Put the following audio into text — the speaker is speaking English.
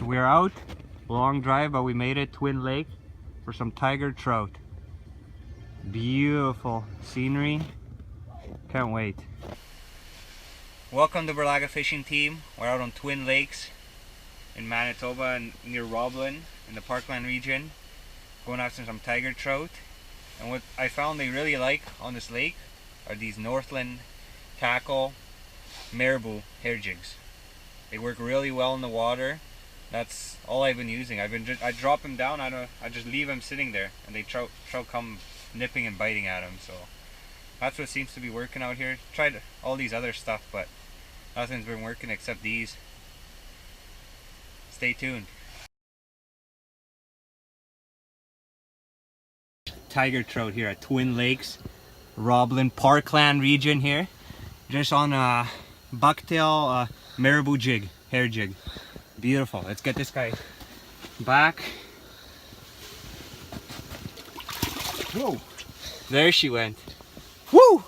So we're out, long drive, but we made it, Twin Lake, for some tiger trout. Beautiful scenery, can't wait. Welcome to Berlaga Fishing Team. We're out on Twin Lakes in Manitoba and near Roblin in the Parkland region, going after some tiger trout. And what I found they really like on this lake are these Northland tackle marabou hair jigs. They work really well in the water. That's all I've been using. I drop them down. I just leave them sitting there, and they trout come nipping and biting at them. So that's what seems to be working out here. Tried all these other stuff, but nothing's been working except these. Stay tuned. Tiger trout here at Twin Lakes, Roblin, Parkland region here. Just on a bucktail marabou jig, hair jig. Beautiful. Let's get this guy back. Whoa! There she went. Woo!